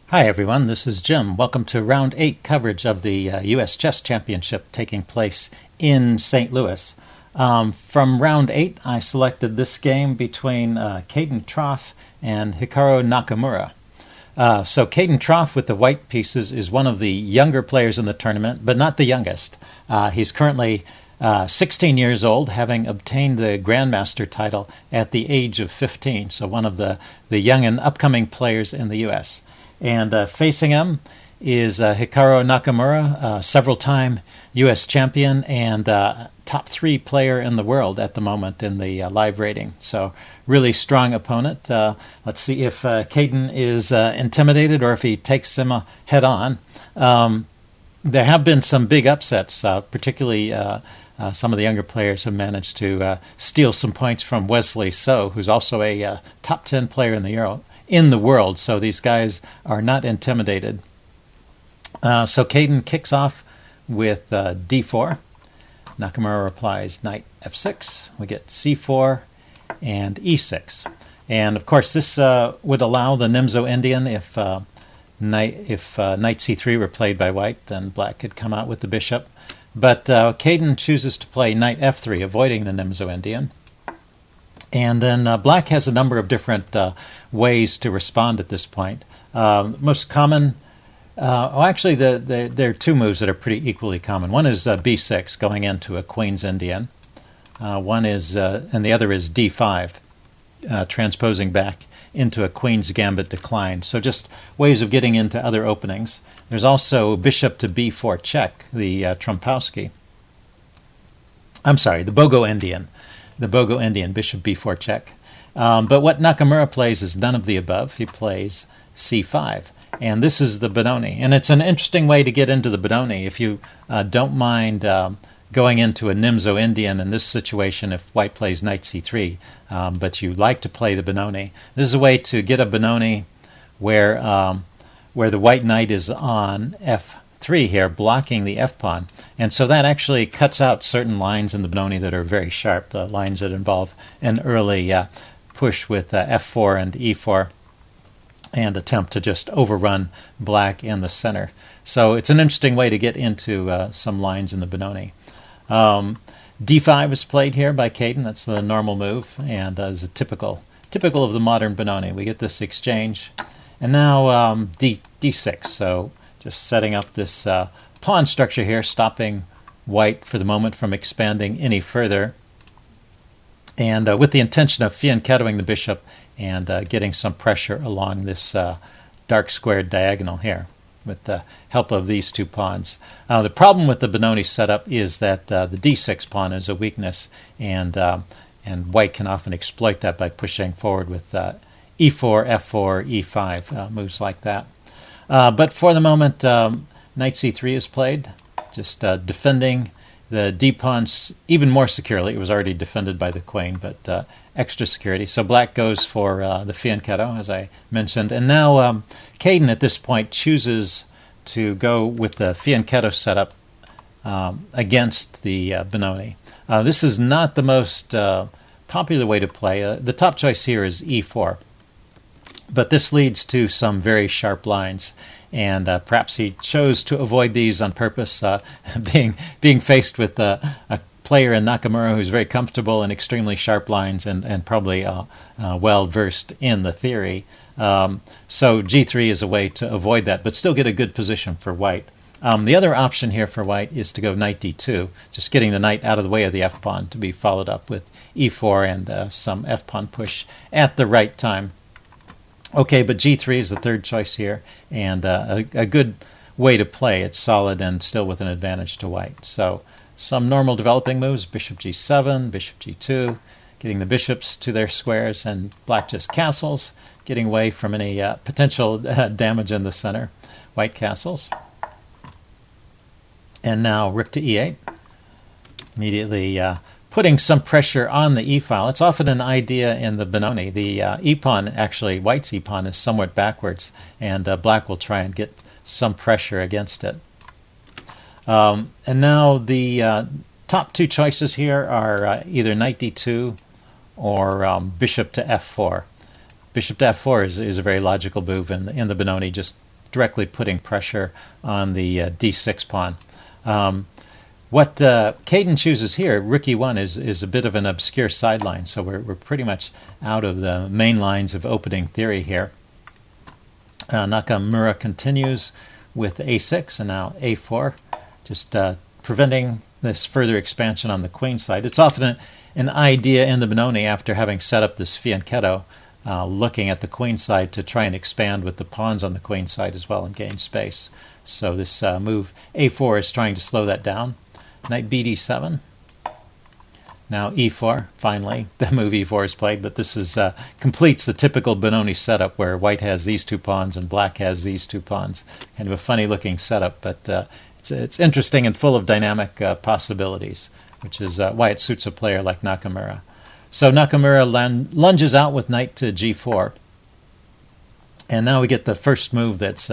Hi everyone, this is Jim. Welcome to Round 8 coverage of the U.S. Chess Championship taking place in St. Louis. From Round 8, I selected this game between Kayden Troff and Hikaru Nakamura. So Kayden Troff with the white pieces is one of the younger players in the tournament, but not the youngest. He's currently 16 years old, having obtained the Grandmaster title at the age of 15, so one of the young and upcoming players in the U.S. And facing him is Hikaru Nakamura, several-time U.S. champion and top 3 player in the world at the moment in the live rating. So really strong opponent. Let's see if Kayden is intimidated or if he takes him head on. There have been some big upsets, particularly some of the younger players have managed to steal some points from Wesley So, who's also a top 10 player in the world, so these guys are not intimidated. So Kayden kicks off with d4. Nakamura replies knight f6. We get c4 and e6. And of course this would allow the Nimzo Indian if knight c3 were played by white, then black could come out with the bishop. But Kayden chooses to play knight f3, avoiding the Nimzo Indian. And then black has a number of different ways to respond at this point. Most common, actually there are 2 moves that are pretty equally common. One is b6, going into a queen's Indian. One is, and the other is d5, transposing back into a queen's gambit decline. So just ways of getting into other openings. There's also bishop to b4 check, the Trompowsky. I'm sorry, the Bogo Indian. The Bogo Indian, bishop b4 check. But what Nakamura plays is none of the above. He plays c5. And this is the Benoni. And it's an interesting way to get into the Benoni. If you don't mind going into a Nimzo Indian in this situation, if white plays knight c3, but you like to play the Benoni, this is a way to get a Benoni where the white knight is on f3 here, blocking the f-pawn. And so that actually cuts out certain lines in the Benoni that are very sharp, the lines that involve an early push with f4 and e4 and attempt to just overrun black in the center. So it's an interesting way to get into some lines in the Benoni. d5 is played here by Kayden. That's the normal move and is a typical of the modern Benoni. We get this exchange. And now d6, so just setting up this pawn structure here, stopping white for the moment from expanding any further, and with the intention of fianchettoing the bishop and getting some pressure along this dark squared diagonal here with the help of these 2 pawns. The problem with the Benoni setup is that the d6 pawn is a weakness, and white can often exploit that by pushing forward with e4, f4, e5, moves like that. But for the moment, knight c3 is played, just defending the d-pawn even more securely. It was already defended by the queen, but extra security. So black goes for the fianchetto, as I mentioned. And now Kayden at this point chooses to go with the fianchetto setup against the Benoni. This is not the most popular way to play. The top choice here is e4. But this leads to some very sharp lines, and perhaps he chose to avoid these on purpose, being faced with a player in Nakamura who's very comfortable in extremely sharp lines and probably well versed in the theory. So g3 is a way to avoid that, but still get a good position for white. The other option here for white is to go knight d2, just getting the knight out of the way of the f-pawn, to be followed up with e4 and some f-pawn push at the right time. Okay, but g3 is the third choice here, and a good way to play. It's solid and still with an advantage to white. So some normal developing moves, bishop g7, bishop g2, getting the bishops to their squares, and black just castles, getting away from any potential damage in the center. White castles. And now rook to e8, immediately putting some pressure on the e-file. It's often an idea in the Benoni. The e-pawn, actually, white's e-pawn is somewhat backwards, and black will try and get some pressure against it. And now the top 2 choices here are either knight d2 or bishop to f4. Bishop to f4 is a very logical move in the Benoni, just directly putting pressure on the d6 pawn. What Kayden chooses here, rook e1, is a bit of an obscure sideline, so we're pretty much out of the main lines of opening theory here. Nakamura continues with a6 and now a4, just preventing this further expansion on the queen side. It's often an idea in the Benoni, after having set up this fianchetto, looking at the queen side to try and expand with the pawns on the queen side as well and gain space. So this move a4 is trying to slow that down. Knight bd7. Now e4, finally. The move e4 is played, but this is completes the typical Benoni setup where white has these two pawns and black has these two pawns. Kind of a funny-looking setup, but it's interesting and full of dynamic possibilities, which is why it suits a player like Nakamura. So Nakamura lunges out with knight to g4. And now we get the first move that's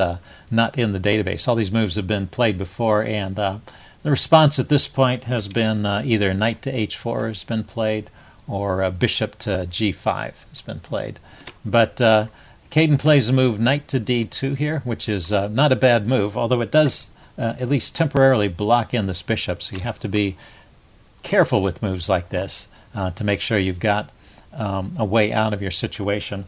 not in the database. All these moves have been played before, and the response at this point has been either knight to h4 has been played, or bishop to g5 has been played. But Kayden plays a move knight to d2 here, which is not a bad move, although it does at least temporarily block in this bishop, so you have to be careful with moves like this to make sure you've got a way out of your situation.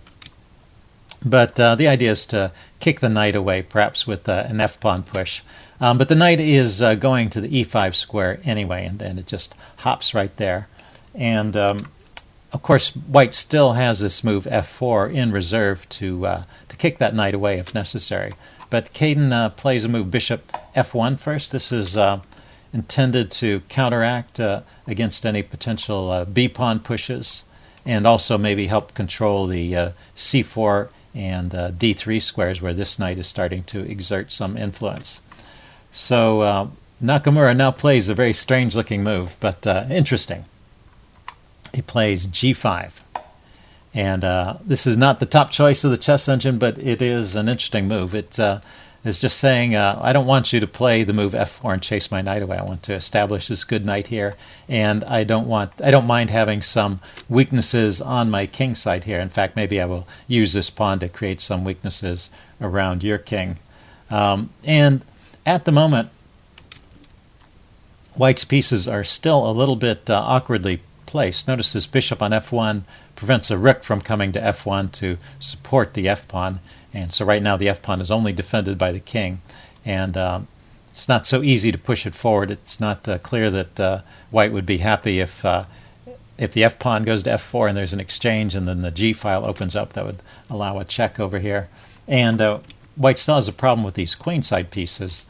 But the idea is to kick the knight away, perhaps with an f-pawn push. But the knight is going to the e5 square anyway, and it just hops right there. And, of course, white still has this move f4 in reserve to kick that knight away if necessary. But Kayden plays a move bishop f1 first. This is intended to counteract against any potential b-pawn pushes, and also maybe help control the c4 and d3 squares, where this knight is starting to exert some influence. So Nakamura now plays a very strange-looking move, but interesting. He plays g5. And this is not the top choice of the chess engine, but it is an interesting move. It is just saying, I don't want you to play the move f4 and chase my knight away. I want to establish this good knight here, and I don't mind having some weaknesses on my king side here. In fact, maybe I will use this pawn to create some weaknesses around your king. And at the moment, white's pieces are still a little bit awkwardly placed. Notice this bishop on f1 prevents a rook from coming to f1 to support the f-pawn. And so right now the f-pawn is only defended by the king. And it's not so easy to push it forward. It's not clear that white would be happy if the f-pawn goes to f4 and there's an exchange and then the g-file opens up. That would allow a check over here. And white still has a problem with these queenside pieces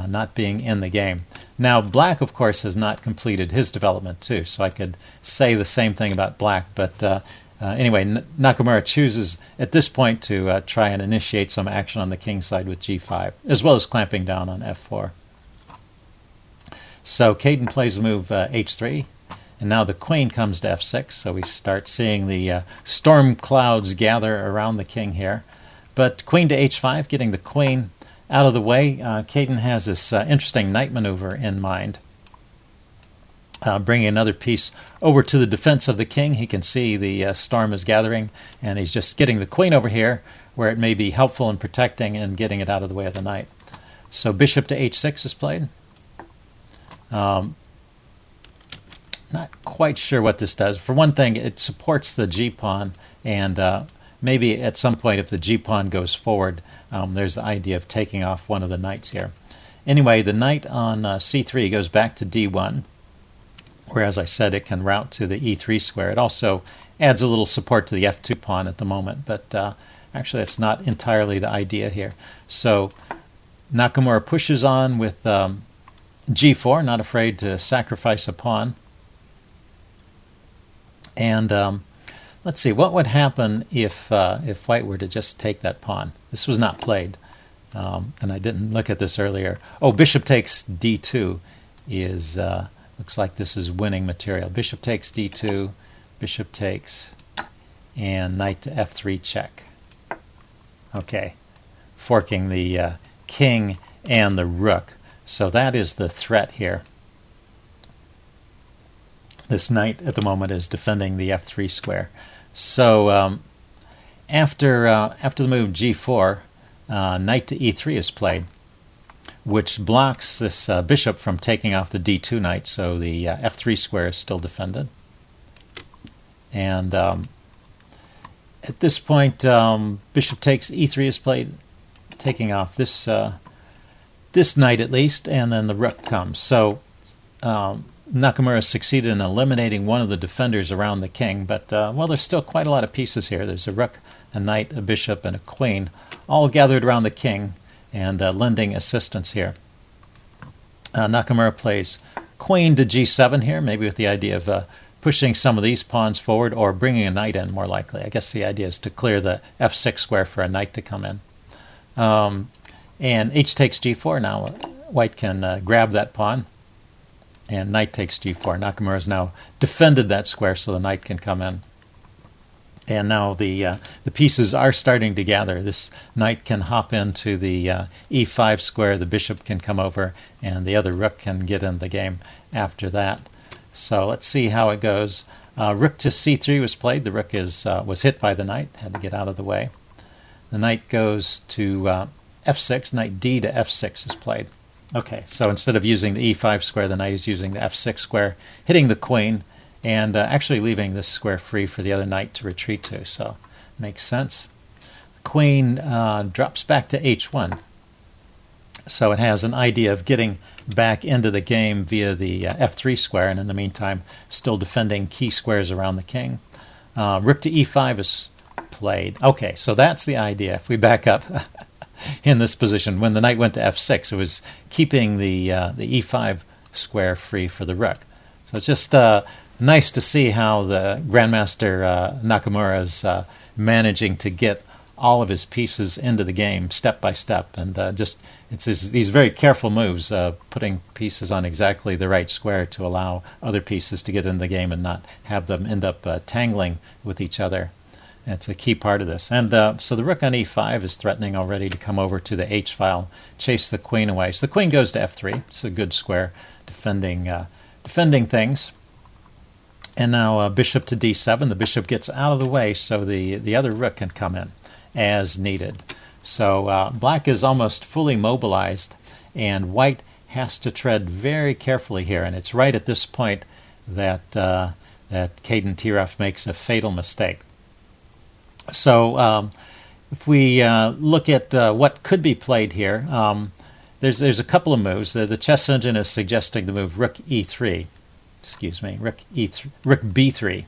not being in the game. Now, black, of course, has not completed his development, too, so I could say the same thing about black. But anyway, Nakamura chooses at this point to try and initiate some action on the king side with g5, as well as clamping down on f4. So Kayden plays the move h3, and now the queen comes to f6, so we start seeing the storm clouds gather around the king here. But queen to h5, getting the queen out of the way. Kayden has this interesting knight maneuver in mind, bringing another piece over to the defense of the king. He can see the storm is gathering, and he's just getting the queen over here where it may be helpful in protecting and getting it out of the way of the knight. So bishop to h6 is played. Not quite sure what this does. For one thing, it supports the g-pawn, and maybe at some point if the g-pawn goes forward, there's the idea of taking off one of the knights here. Anyway, the knight on c3 goes back to d1, where, as I said, it can route to the e3 square. It also adds a little support to the f2 pawn at the moment, but actually that's not entirely the idea here. So Nakamura pushes on with g4, not afraid to sacrifice a pawn. And let's see, what would happen if white were to just take that pawn? This was not played, and I didn't look at this earlier. Oh, bishop takes d2 is, looks like this is winning material. Bishop takes d2, bishop takes, and knight to f3 check. Okay, forking the king and the rook. So that is the threat here. This knight at the moment is defending the f3 square. So after the move g4, knight to e3 is played, which blocks this bishop from taking off the d2 knight, so the f3 square is still defended. And at this point, bishop takes e3 is played, taking off this this knight at least, and then the rook comes. So Nakamura succeeded in eliminating one of the defenders around the king, but well, there's still quite a lot of pieces here. There's a rook, a knight, a bishop, and a queen, all gathered around the king and lending assistance here. Nakamura plays queen to g7 here, maybe with the idea of pushing some of these pawns forward or bringing a knight in, more likely. I guess the idea is to clear the f6 square for a knight to come in. And h takes g4. Now white can grab that pawn, and knight takes g4. Nakamura has now defended that square so the knight can come in. And now the pieces are starting to gather. This knight can hop into the e5 square, the bishop can come over, and the other rook can get in the game after that. So let's see how it goes. Rook to c3 was played. The rook was hit by the knight, had to get out of the way. The knight goes to f6, knight d to f6 is played. Okay, so instead of using the e5 square, the knight is using the f6 square, hitting the queen, and actually leaving this square free for the other knight to retreat to, so makes sense. The queen drops back to h1, so it has an idea of getting back into the game via the f3 square, and in the meantime still defending key squares around the king. Rook to e5 is played. Okay, so that's the idea. If we back up in this position, when the knight went to f6, it was keeping the e5 square free for the rook. So it's just nice to see how the Grandmaster Nakamura is managing to get all of his pieces into the game step by step, and it's these very careful moves, putting pieces on exactly the right square to allow other pieces to get in the game and not have them end up tangling with each other. That's a key part of this. And so the rook on e5 is threatening already to come over to the h-file, chase the queen away. So the queen goes to f3. It's a good square, defending things. And now bishop to d7. The bishop gets out of the way so the other rook can come in as needed. So black is almost fully mobilized, and white has to tread very carefully here. And it's right at this point that Kayden Troff makes a fatal mistake. So if we look at what could be played here, there's a couple of moves. The chess engine is suggesting the move rook e3. Excuse me, rook b3,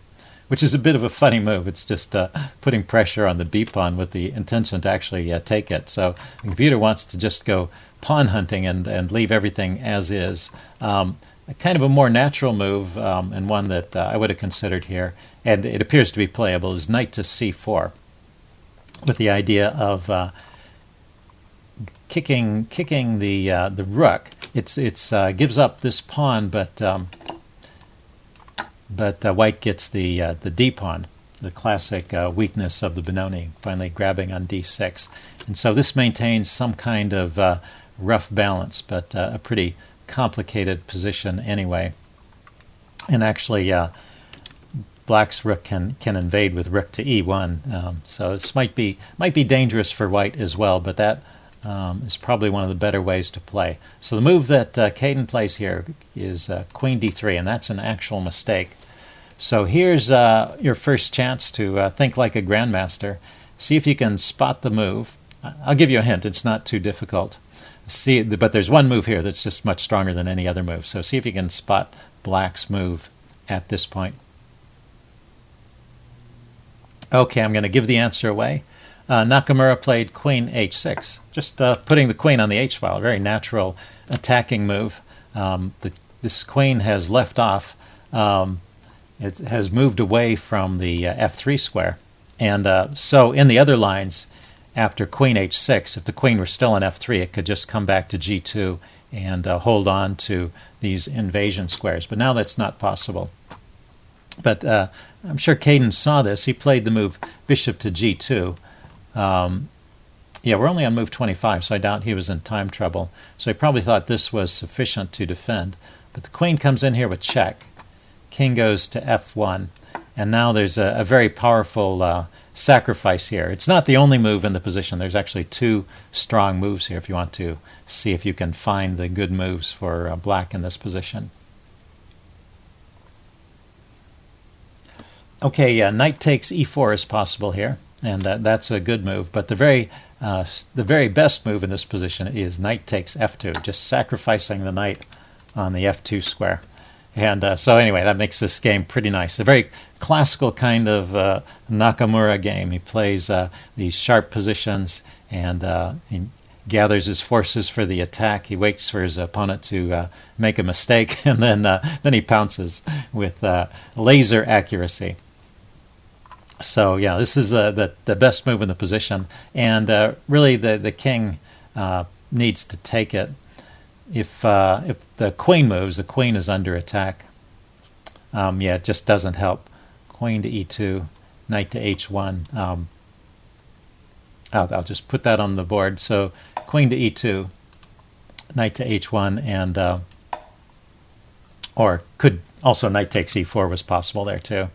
which is a bit of a funny move. It's just putting pressure on the b pawn with the intention to actually take it. So the computer wants to just go pawn hunting and leave everything as is. Kind of a more natural move, and one that I would have considered here, and it appears to be playable, is knight to c4, with the idea of kicking the rook. It's gives up this pawn, but white gets the d pawn, the classic weakness of the Benoni, finally grabbing on d6, and so this maintains some kind of rough balance, but a pretty complicated position anyway. And actually black's rook can invade with rook to e1, so this might be dangerous for white as well, but that is probably one of the better ways to play. So the move that Kayden plays here is queen d3, and that's an actual mistake. So here's your first chance to think like a grandmaster. See if you can spot the move. I'll give you a hint, it's not too difficult. But there's one move here that's just much stronger than any other move. So see if you can spot black's move at this point. Okay, I'm going to give the answer away. Nakamura played queen h6, just putting the queen on the h-file, a very natural attacking move. This queen has left off. It has moved away from the f3 square. And so in the other lines, after queen h6, if the queen were still in f3, it could just come back to g2 and hold on to these invasion squares. But now that's not possible. But I'm sure Kayden saw this. He played the move bishop to g2. Yeah, we're only on move 25, so I doubt he was in time trouble. So he probably thought this was sufficient to defend. But the queen comes in here with check. King goes to f1. And now there's a very powerful sacrifice here. It's not the only move in the position. There's actually two strong moves here if you want to see if you can find the good moves for black in this position. Okay, yeah, knight takes e4 is possible here, and that's a good move. But the very best move in this position is knight takes f2, just sacrificing the knight on the f2 square. And so anyway, that makes this game pretty nice. A very classical kind of Nakamura game. He plays these sharp positions, and he gathers his forces for the attack. He waits for his opponent to make a mistake, and then he pounces with laser accuracy. So yeah, this is the best move in the position, and really the king needs to take it. If the queen moves, the queen is under attack. Yeah, it just doesn't help. Queen to e2, knight to h1. I'll just put that on the board. So queen to e2, knight to h1, and or could also knight takes e4 was possible there too.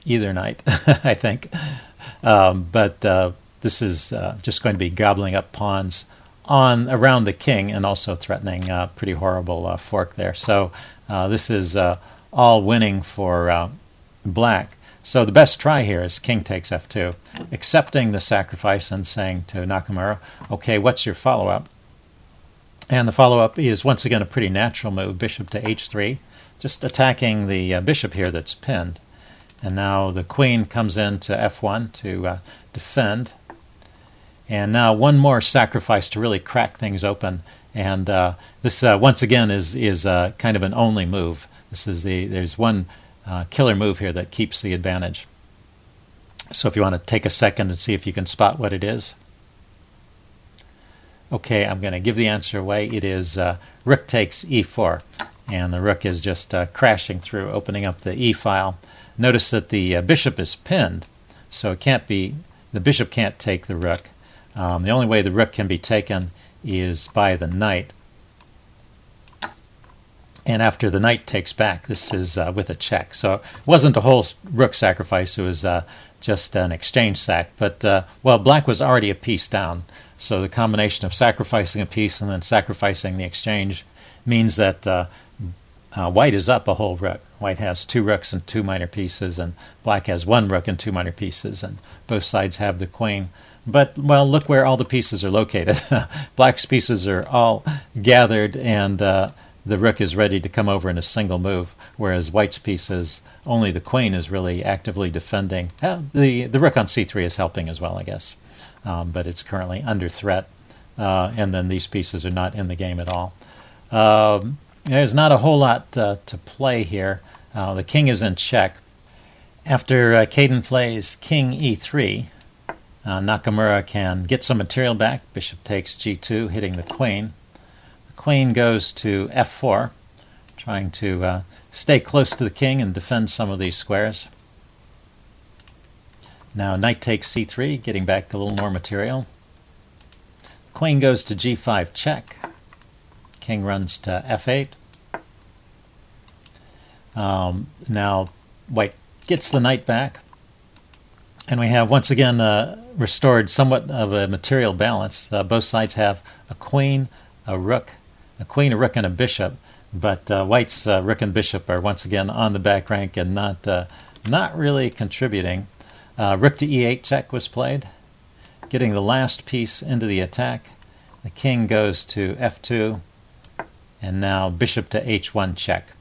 Either knight, I think. But this is just going to be gobbling up pawns around the king, and also threatening a pretty horrible fork there. So this is all winning for black. So the best try here is king takes f2, accepting the sacrifice and saying to Nakamura, okay, what's your follow-up? And the follow-up is once again a pretty natural move, bishop to h3, just attacking the bishop here that's pinned. And now the queen comes into f1 to defend. And now one more sacrifice to really crack things open. And this once again is kind of an only move. There's one killer move here that keeps the advantage. So if you want to take a second and see if you can spot what it is. Okay, I'm going to give the answer away. It is rook takes e4. And the rook is just crashing through, opening up the e file. Notice that the bishop is pinned, so it can't be, the bishop can't take the rook. The only way the rook can be taken is by the knight. And after the knight takes back, this is with a check. So it wasn't a whole rook sacrifice, it was just an exchange sack. But, well, black was already a piece down. So the combination of sacrificing a piece and then sacrificing the exchange means that white is up a whole rook. White has two rooks and two minor pieces, and black has one rook and two minor pieces, and both sides have the queen. But, well, look where all the pieces are located. Black's pieces are all gathered, and the rook is ready to come over in a single move, whereas white's pieces, only the queen is really actively defending. The rook on c3 is helping as well, I guess, but it's currently under threat, and then these pieces are not in the game at all. There's not a whole lot to play here. The king is in check. After Kayden plays king e3, Nakamura can get some material back. Bishop takes g2, hitting the queen. The queen goes to f4, trying to stay close to the king and defend some of these squares. Now knight takes c3, getting back a little more material. Queen goes to g5 check. King runs to f8. Now white gets the knight back, and we have once again restored somewhat of a material balance. Both sides have a queen, a rook, and a bishop, but white's rook and bishop are once again on the back rank and not really contributing. Rook to e8 check was played, getting the last piece into the attack. The king goes to f2. And now bishop to h1 check.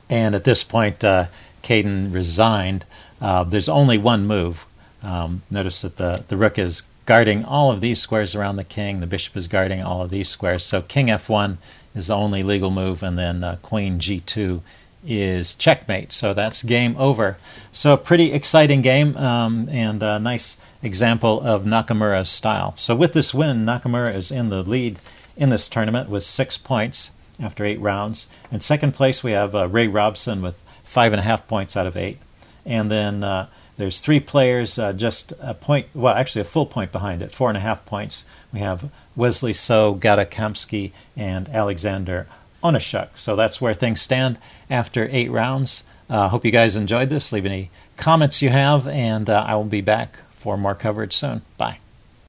And at this point, Kayden resigned. There's only one move. Notice that the rook is guarding all of these squares around the king. The bishop is guarding all of these squares. So king f1 is the only legal move, and then queen g2 is checkmate. So that's game over. So a pretty exciting game, and a nice example of Nakamura's style. So with this win, Nakamura is in the lead in this tournament with 6 points after 8 rounds. In second place, we have Ray Robson with 5.5 points out of 8. And then there's 3 players just a point, well, actually a full point behind it, 4.5 points. We have Wesley So, Gata Kamsky, and Alexander Onashuk. So that's where things stand after 8 rounds. Hope you guys enjoyed this. Leave any comments you have, and I will be back for more coverage soon. Bye.